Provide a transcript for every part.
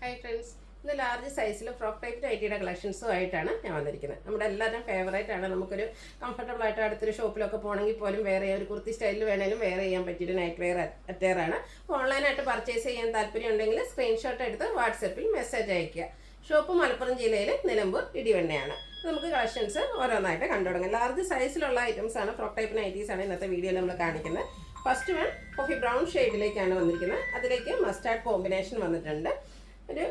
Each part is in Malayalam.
ഹായ് ഫ്രണ്ട്സ്, ഇന്ന് ലാർജ് സൈസിൽ ഫ്രോക്ക് ടൈപ്പ് നൈറ്റിയുടെ കളക്ഷൻസും ആയിട്ടാണ് ഞാൻ വന്നിരിക്കുന്നത്. നമ്മുടെ എല്ലാവരും ഫേവറേറ്റ് ആണ്. നമുക്കൊരു കംഫർട്ടബിൾ ആയിട്ട് അടുത്തൊരു ഷോപ്പിലൊക്കെ പോകണമെങ്കിൽ പോലും വേറെ ഒരു കുർത്തി സ്റ്റൈലിൽ വേണമെങ്കിലും വെയർ ചെയ്യാൻ പറ്റിയൊരു നൈറ്റ് വെയർ അറ്റയർ ആണ്. അപ്പോൾ ഓൺലൈനായിട്ട് പർച്ചേസ് ചെയ്യാൻ താല്പര്യം ഉണ്ടെങ്കിൽ സ്ക്രീൻഷോട്ട് എടുത്ത് വാട്സപ്പിൽ മെസ്സേജ് അയയ്ക്കുക. ഷോപ്പ് മലപ്പുറം ജില്ലയിൽ നിലമ്പൂർ ഇടിവണ്ണയാണ്. നമുക്ക് കളക്ഷൻസ് ഓരോന്നായിട്ട് കണ്ടു തുടങ്ങാം. ലാർജ് സൈസിലുള്ള ഐറ്റംസ് ആണ്, ഫ്രോക്ക് ടൈപ്പ് നൈറ്റീസ് ആണ് ഇന്നത്തെ വീഡിയോയിൽ നമ്മൾ കാണിക്കുന്നത്. ഫസ്റ്റ് വൺ കോഫി ബ്രൗൺ ഷെയ്ഡിലേക്കാണ് വന്നിരിക്കുന്നത്. അതിലേക്ക് മസ്റ്റാർഡ് കോമ്പിനേഷൻ വന്നിട്ടുണ്ട്. ഒരു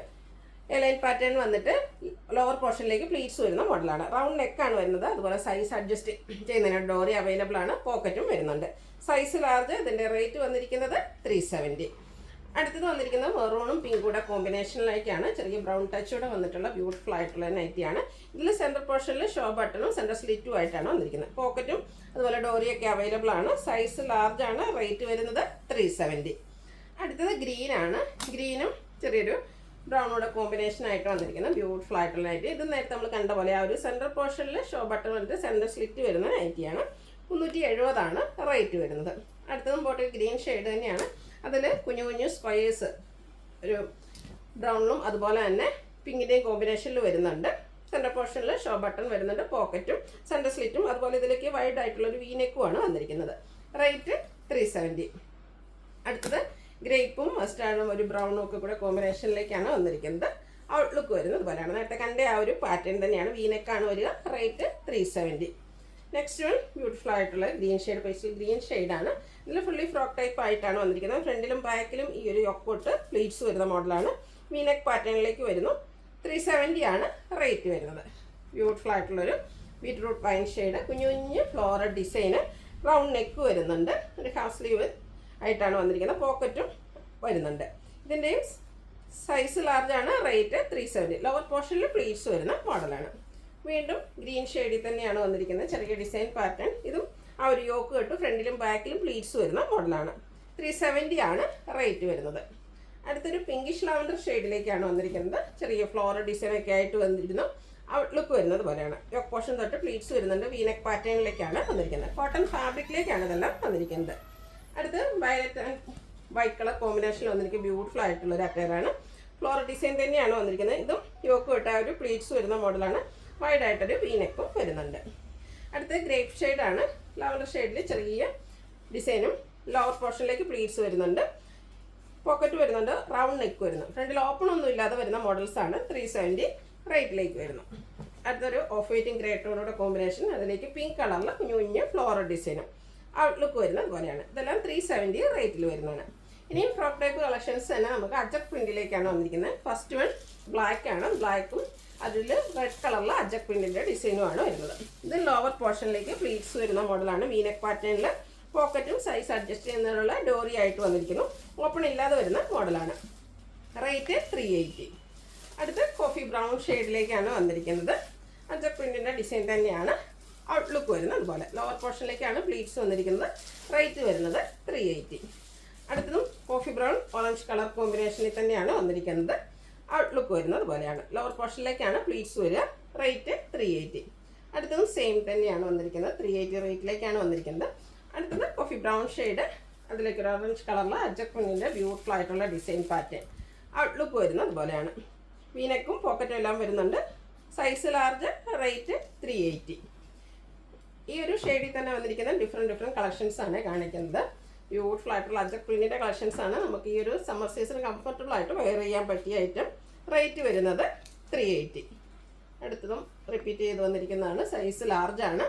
എലൈൻ പാറ്റേൺ വന്നിട്ട് ലോവർ പോർഷനിലേക്ക് പ്ലീറ്റ്സ് വരുന്ന മോഡലാണ്. റൗണ്ട് നെക്കാണ് വരുന്നത്. അതുപോലെ സൈസ് അഡ്ജസ്റ്റ് ചെയ്യുന്നതിന് ഡോറി അവൈലബിൾ ആണ്. പോക്കറ്റും വരുന്നുണ്ട്. Size large. ഇതിൻ്റെ റേറ്റ് വന്നിരിക്കുന്നത് 370. അടുത്തത് വന്നിരിക്കുന്നത് മെറൂണും പിങ്കും കൂടെ കോമ്പിനേഷനിലേക്കാണ്. ചെറിയ ബ്രൗൺ ടച്ചോടെ വന്നിട്ടുള്ള ബ്യൂട്ടിഫുൾ ആയിട്ടുള്ള നൈറ്റിയാണ്. ഇതിൽ സെൻറ്റർ പോർഷനിൽ ഷോ ബട്ടണും സെൻറ്റർ സ്ലിറ്റും ആയിട്ടാണ് വന്നിരിക്കുന്നത്. പോക്കറ്റും അതുപോലെ ഡോറിയൊക്കെ അവൈലബിൾ ആണ്. സൈസ് ലാർജ് ആണ്. റേറ്റ് വരുന്നത് 370. അടുത്തത് ഗ്രീനാണ്. ഗ്രീനും ചെറിയൊരു ബ്രൗണോടെ കോമ്പിനേഷൻ ആയിട്ട് വന്നിരിക്കുന്നത് ബ്യൂട്ടിഫുൾ ആയിട്ടുള്ള നൈറ്റി. ഇത് നേരത്തെ നമ്മൾ കണ്ട പോലെ ആ ഒരു സെൻറ്റർ പോർഷനിൽ ഷോ ബട്ടൺ വന്നിട്ട് സെൻറ്റർ സ്ലിറ്റ് വരുന്ന നൈറ്റിയാണ്. 370 റേറ്റ് വരുന്നത്. അടുത്തതും ബോട്ടിൽ ഗ്രീൻ ഷെയ്ഡ് തന്നെയാണ്. അതിൽ കുഞ്ഞു കുഞ്ഞു സ്ക്വയേഴ്സ് ഒരു ബ്രൗണിലും അതുപോലെ തന്നെ പിങ്കിൻ്റെയും കോമ്പിനേഷനിൽ വരുന്നുണ്ട്. സെൻറ്റർ പോർഷനിൽ ഷോ ബട്ടൺ വരുന്നുണ്ട്. പോക്കറ്റും സെൻറ്റർ സ്ലിറ്റും അതുപോലെ ഇതിലേക്ക് വൈഡ് ആയിട്ടുള്ളൊരു വീനെക്കുമാണ് വന്നിരിക്കുന്നത്. റേറ്റ് 370. അടുത്തത് ഗ്രേപ്പും മസ്റ്റാർഡും ഒരു ബ്രൗണും ഒക്കെ കൂടെ കോമ്പിനേഷനിലേക്കാണ് വന്നിരിക്കുന്നത്. ഔട്ട്ലുക്ക് വരുന്നത് പോലെയാണ്. നേരത്തെ കണ്ട ആ ഒരു പാറ്റേൺ തന്നെയാണ്. വീനെക്കാണ് വരിക. റേറ്റ് 370. നെക്സ്റ്റ് വൺ ബ്യൂട്ടിഫുൾ ആയിട്ടുള്ള ഗ്രീൻ ഷെയ്ഡ്, പേസ്റ്റൽ ഗ്രീൻ ഷെയ്ഡാണ്. ഇതിൽ ഫുള്ളി ഫ്രോക്ക് ടൈപ്പ് ആയിട്ടാണ് വന്നിരിക്കുന്നത്. ഫ്രണ്ടിലും ബാക്കിലും ഈ ഒരു യൊക്കോട്ട് പ്ലീറ്റ്സ് വരുന്ന മോഡലാണ്. വീനെക്ക് പാറ്റേണിലേക്ക് വരുന്നു. 370 റേറ്റ് വരുന്നത്. ബ്യൂട്ടിഫുൾ ആയിട്ടുള്ളൊരു ബീറ്റ്റൂട്ട് വൈൻ ഷെയ്ഡ്, കുഞ്ഞു കുഞ്ഞ് ഫ്ലോറൽ ഡിസൈന്, റൗണ്ട് നെക്ക് വരുന്നുണ്ട്. ഒരു ഹാഫ് സ്ലീവ് ആയിട്ടാണ് വന്നിരിക്കുന്നത്. പോക്കറ്റും വരുന്നുണ്ട്. ഇതിൻ്റെയും സൈസ് ലാർജാണ്. റേറ്റ് 370. ലോവർ പോർഷനിൽ പ്ലീറ്റ്സ് വരുന്ന മോഡലാണ്. വീണ്ടും ഗ്രീൻ ഷെയ്ഡിൽ തന്നെയാണ് വന്നിരിക്കുന്നത്. ചെറിയ ഡിസൈൻ പാറ്റേൺ. ഇതും ആ ഒരു യോക്ക് കെട്ട് ഫ്രണ്ടിലും ബാക്കിലും പ്ലീറ്റ്സ് വരുന്ന മോഡലാണ്. 370 റേറ്റ് വരുന്നത്. അടുത്തൊരു പിങ്കിഷ് ലാവൻഡർ ഷെയ്ഡിലേക്കാണ് വന്നിരിക്കുന്നത്. ചെറിയ ഫ്ലോറൽ ഡിസൈനൊക്കെ ആയിട്ട് വന്നിരുന്നു. ഔട്ട്ലുക്ക് വരുന്നത് പോലെയാണ്. യോക്ക് പോർഷൻ തൊട്ട് പ്ലീറ്റ്സ് വരുന്നുണ്ട്. വീനെക്ക് പാറ്റേണിലേക്കാണ് വന്നിരിക്കുന്നത്. കോട്ടൺ ഫാബ്രിക്കിലേക്കാണ് ഇതെല്ലാം വന്നിരിക്കുന്നത്. അടുത്ത് വയലറ്റ് ആൻഡ് വൈറ്റ് കളർ കോമ്പിനേഷനിൽ വന്നിരിക്കുന്ന ബ്യൂട്ടിഫുൾ ആയിട്ടുള്ളൊരു അറ്റയറാണ്. ഫ്ലോറൽ ഡിസൈൻ തന്നെയാണ് വന്നിരിക്കുന്നത്. ഇതും യോക്ക് കെട്ട ഒരു പ്ലീറ്റ്സ് വരുന്ന മോഡലാണ്. വൈഡായിട്ടൊരു വീനെക്കും വരുന്നുണ്ട്. അടുത്ത ഗ്രേപ്പ് ഷെയ്ഡാണ്. ലാവൻഡർ ഷെയ്ഡിൽ ചെറിയ ഡിസൈനും ലോവർ പോർഷനിലേക്ക് പ്ലീറ്റ്സ് വരുന്നുണ്ട്. പോക്കറ്റ് വരുന്നുണ്ട്. റൗണ്ട് നെക്ക് വരുന്നു. ഫ്രണ്ടിൽ ഓപ്പൺ ഒന്നും ഇല്ലാതെ വരുന്ന മോഡൽസാണ്. 370 റേറ്റിലേക്ക് വരുന്നു. അടുത്തൊരു ഓഫ് വൈറ്റും ഗ്രേ ടോണോടെ കോമ്പിനേഷൻ. അതിലേക്ക് പിങ്ക് കളറിൽ കുഞ്ഞു കുഞ്ഞ് ഫ്ലോറൽ ഡിസൈനും ഔട്ട്ലുക്ക് വരുന്നത് പോലെയാണ്. ഇതെല്ലാം 370 റേറ്റിൽ വരുന്നതാണ്. ഇനിയും ഫ്രോക്ക് ടൈപ്പ് കളക്ഷൻസ് തന്നെ നമുക്ക് അജക് പ്രിന്റിലേക്കാണ് വന്നിരിക്കുന്നത്. ഫസ്റ്റ് വൺ ബ്ലാക്ക് ആണ്. ബ്ലാക്കും അതിൽ റെഡ് കളറിൽ അജക് പ്രിന്റിൻ്റെ ഡിസൈനുമാണ് വരുന്നത്. ഇത് ലോവർ പോർഷനിലേക്ക് പ്ലീറ്റ്സ് വരുന്ന മോഡലാണ്. വീനെക്ക് പാറ്റേണിൽ പോക്കറ്റും സൈസ് അഡ്ജസ്റ്റ് ചെയ്യുന്നതിനുള്ള ഡോറി ആയിട്ട് വന്നിരിക്കുന്നു. ഓപ്പൺ ഇല്ലാതെ വരുന്ന മോഡലാണ്. റേറ്റ് 380. അടുത്ത് കോഫി ബ്രൗൺ ഷെയ്ഡിലേക്കാണ് വന്നിരിക്കുന്നത്. അജക് പ്രിന്റിൻ്റെ ഡിസൈൻ തന്നെയാണ്. ഔട്ട്ലുക്ക് വരുന്നത് അതുപോലെ. ലോവർ പോർഷനിലേക്കാണ് പ്ലീറ്റ്സ് വന്നിരിക്കുന്നത്. റേറ്റ് വരുന്നത് 380. അടുത്തതും കോഫി ബ്രൗൺ ഓറഞ്ച് കളർ കോമ്പിനേഷനിൽ തന്നെയാണ് വന്നിരിക്കുന്നത്. ഔട്ട്ലുക്ക് വരുന്നത് പോലെയാണ്. ലോവർ പോർഷനിലേക്കാണ് പ്ലീറ്റ്സ് വരിക. റേറ്റ് 380. അടുത്തതും സെയിം തന്നെയാണ് വന്നിരിക്കുന്നത്. 380 റേറ്റിലേക്കാണ് വന്നിരിക്കുന്നത്. അടുത്തത് കോഫി ബ്രൗൺ ഷെയ്ഡ്. അതിലേക്ക് ഒരു ഓറഞ്ച് കളറിൽ അജക് പ്രിന്റിൻ്റെ ബ്യൂട്ടിഫുൾ ആയിട്ടുള്ള ഡിസൈൻ പാറ്റേൺ. ഔട്ട്ലുക്ക് വരുന്നത് പോലെയാണ്. വീനെക്കും പോക്കറ്റും എല്ലാം വരുന്നുണ്ട്. Size large. റേറ്റ് 380. ഈ ഒരു ഷെയ്ഡിൽ തന്നെ വന്നിരിക്കുന്ന ഡിഫറെൻറ്റ് കളക്ഷൻസ് ആണ് കാണിക്കുന്നത്. ബ്യൂട്ടിഫുൾ ആയിട്ടുള്ള അജക് പ്രിന്റിൻ്റെ കളക്ഷൻസ് ആണ്. നമുക്ക് ഈ ഒരു സമ്മർ സീസൺ കംഫർട്ടബിൾ ആയിട്ട് വെയർ ചെയ്യാൻ പറ്റിയ ഐറ്റം. റേറ്റ് വരുന്നത് 380. അടുത്തതും റിപ്പീറ്റ് ചെയ്ത് വന്നിരിക്കുന്നതാണ്. സൈസ് ലാർജാണ്.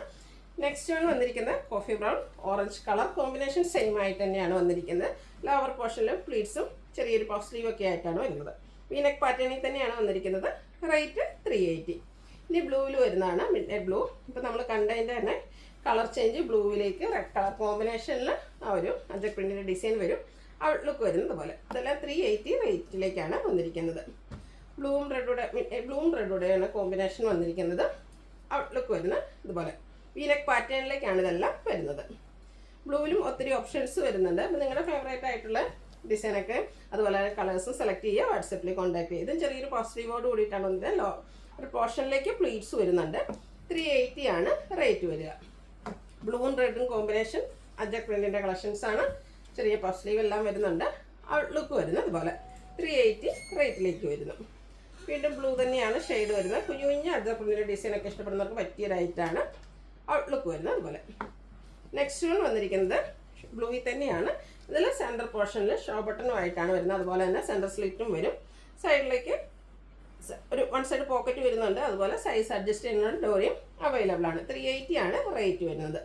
നെക്സ്റ്റ് ആണ് വന്നിരിക്കുന്നത് coffee brown orange colour combination same ആയിട്ട് തന്നെയാണ് വന്നിരിക്കുന്നത്. ലോവർ പോർഷനിലും പ്ലീറ്റ്സും ചെറിയൊരു പഫ് സ്ലീവ് ഒക്കെ ആയിട്ടാണ് വരുന്നത്. വീനെക്ക് പാറ്റേണിൽ തന്നെയാണ് വന്നിരിക്കുന്നത്. റേറ്റ് 380. ഇനി ബ്ലൂവിൽ വരുന്നതാണ്. Mid night blue. ഇപ്പോൾ നമ്മൾ കണ്ടതിൻ്റെ തന്നെ കളർ ചേഞ്ച് ബ്ലൂവിലേക്ക് റെഡ് കളർ കോമ്പിനേഷനിൽ ആ ഒരു അജക് പ്രിന്റിൻ്റെ ഡിസൈൻ വരും. ഔട്ട്ലുക്ക് വരുന്നത് പോലെ. ഇതെല്ലാം 380 റേറ്റിലേക്കാണ് വന്നിരിക്കുന്നത്. ബ്ലൂവും റെഡുടെയാണ് കോമ്പിനേഷൻ വന്നിരിക്കുന്നത്. ഔട്ട്ലുക്ക് വരുന്നത് ഇതുപോലെ. വീനെക്ക് പാറ്റേണിലേക്കാണ് ഇതെല്ലാം വരുന്നത്. ബ്ലൂവിലും ഒത്തിരി ഓപ്ഷൻസ് വരുന്നുണ്ട്. അപ്പോൾ നിങ്ങളുടെ ഫേവറേറ്റ് ആയിട്ടുള്ള ഡിസൈനൊക്കെ അതുപോലെ കളേഴ്സും സെലക്ട് ചെയ്യുക. വാട്സപ്പിൽ കോൺടാക്ട് ചെയ്ത് ചെറിയൊരു പോസിറ്റീവോട് കൂടിയിട്ടാണ് വന്നത്. ഒരു പോർഷനിലേക്ക് പ്ലീറ്റ്സ് വരുന്നുണ്ട്. 380 റേറ്റ് വരിക. ബ്ലൂവും റെഡും കോമ്പിനേഷൻ അജക് പ്രിന്റിൻ്റെ കളക്ഷൻസ് ആണ്. ചെറിയ പഫ് സ്ലീവ് എല്ലാം വരുന്നുണ്ട്. ഔട്ട്ലുക്ക് വരുന്നത് അതുപോലെ. 380 റേറ്റിലേക്ക് വരുന്നു. വീണ്ടും ബ്ലൂ തന്നെയാണ് ഷെയ്ഡ് വരുന്നത്. കുഞ്ഞു കുഞ്ഞു അജറക്കിൻ്റെ ഡിസൈനൊക്കെ ഇഷ്ടപ്പെടുന്നവർക്ക് പറ്റിയൊരൈറ്റാണ്. ഔട്ട്ലുക്ക് വരുന്നത് അതുപോലെ. നെക്സ്റ്റ് വൺ വന്നിരിക്കുന്നത് ബ്ലൂയിൽ തന്നെയാണ്. ഇതിൽ സെൻറ്റർ പോർഷനിൽ ഷോ ബട്ടണുമായിട്ടാണ് വരുന്നത്. അതുപോലെ തന്നെ സെൻറ്റർ സ്ലിറ്റും വരും. സൈഡിലേക്ക് ഒരു വൺ സൈഡ് പോക്കറ്റ് വരുന്നുണ്ട്. അതുപോലെ സൈസ് അഡ്ജസ്റ്റ് ചെയ്യുന്ന ഡോറിയും അവൈലബിൾ ആണ്. 380 ആണ് റേറ്റ് വരുന്നത്.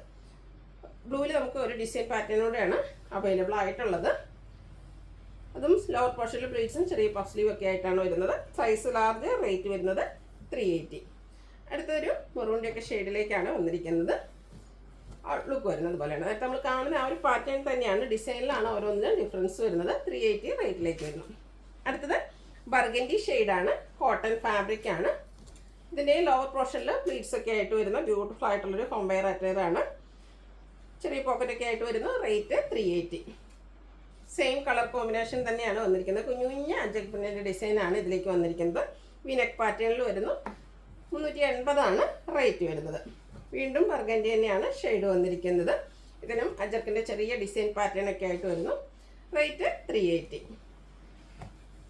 ബ്ലൂവിൽ നമുക്ക് ഒരു ഡിസൈൻ പാറ്റേണോടെയാണ് അവൈലബിൾ ആയിട്ടുള്ളത്. അതും ലോവർ പോർഷനിൽ പ്ലീറ്റ്സും ചെറിയ പഫ് സ്ലീവ് ഒക്കെ ആയിട്ടാണ് വരുന്നത്. സൈസ് ലാർജ്, റേറ്റ് വരുന്നത് 380. അടുത്തൊരു മെറൂണിൻ്റെയൊക്കെ ഷെയ്ഡിലേക്കാണ് വന്നിരിക്കുന്നത്. ഔട്ട്ലുക്ക് വരുന്നത് പോലെയാണ്. നേരത്തെ നമ്മൾ കാണുന്ന ആ ഒരു പാറ്റേൺ തന്നെയാണ്. ഡിസൈനിലാണ് ഓരോന്നിനും ഡിഫറൻസ് വരുന്നത്. 380 റേറ്റിലേക്ക് വരുന്നു. അടുത്തത് ബർഗൻഡി ഷെയ്ഡാണ്. കോട്ടൺ ഫാബ്രിക് ആണ്. ഇതിൻ്റെ ലോവർ പോർഷനിൽ പ്ലീറ്റ്സ് ഒക്കെ ആയിട്ട് വരുന്ന ബ്യൂട്ടിഫുൾ ആയിട്ടുള്ളൊരു ഹോംവെയർ അറ്റയറാണ്. ചെറിയ പോക്കറ്റൊക്കെ ആയിട്ട് വരുന്നു. റേറ്റ് 380. സെയിം കളർ കോമ്പിനേഷൻ തന്നെയാണ് വന്നിരിക്കുന്നത്. കുഞ്ഞു കുഞ്ഞ് അജക് പ്രിൻ്റിൻ്റെ ഡിസൈനാണ് ഇതിലേക്ക് വന്നിരിക്കുന്നത്. വിനെക്ക് പാറ്റേണിൽ വരുന്നു. 380 ആണ് റേറ്റ് വരുന്നത്. വീണ്ടും ബർഗൻഡി തന്നെയാണ് ഷെയ്ഡ് വന്നിരിക്കുന്നത്. ഇതിനും അജക്കിൻ്റെ ചെറിയ ഡിസൈൻ പാറ്റേൺ ഒക്കെ ആയിട്ട് വരുന്നു. റേറ്റ് 380.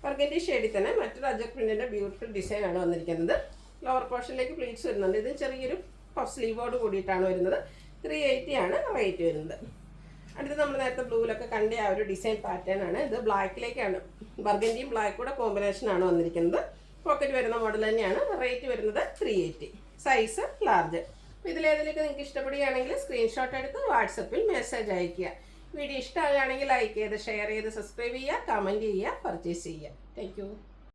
ബർഗൻഡി ഷെയ്ഡിൽ തന്നെ മറ്റൊരു അജക് പ്രിൻ്റിൻ്റെ ബ്യൂട്ടിഫുൾ ഡിസൈനാണ് വന്നിരിക്കുന്നത്. ലോവർ പോർഷനിലേക്ക് പ്ലീറ്റ്സ് വരുന്നുണ്ട്. ഇത് ചെറിയൊരു പഫ് സ്ലീവോട് കൂടിയിട്ടാണ് വരുന്നത്. 380 ആണ് റേറ്റ് വരുന്നത്. അടുത്ത് നമ്മൾ നേരത്തെ ബ്ലൂവിലൊക്കെ കണ്ട ആ ഒരു ഡിസൈൻ പാറ്റേൺ ആണ്. ഇത് ബ്ലാക്കിലേക്കാണ്. ബർഗൻഡിയും ബ്ലാക്ക് കൂടെ കോമ്പിനേഷനാണ് വന്നിരിക്കുന്നത്. പോക്കറ്റ് വരുന്ന മോഡൽ തന്നെയാണ്. റേറ്റ് വരുന്നത് 380. Size large. ഇതിലേതിലേക്ക് നിങ്ങൾക്ക് ഇഷ്ടപ്പെടുകയാണെങ്കിൽ സ്ക്രീൻഷോട്ട് എടുത്ത് വാട്സപ്പിൽ മെസ്സേജ് അയയ്ക്കുക. വീഡിയോ ഇഷ്ടമാകുകയാണെങ്കിൽ ലൈക്ക് ചെയ്ത് ഷെയർ ചെയ്ത് സബ്സ്ക്രൈബ് ചെയ്യുക, കമൻറ്റ് ചെയ്യുക, പർച്ചേസ് ചെയ്യുക. Thank you.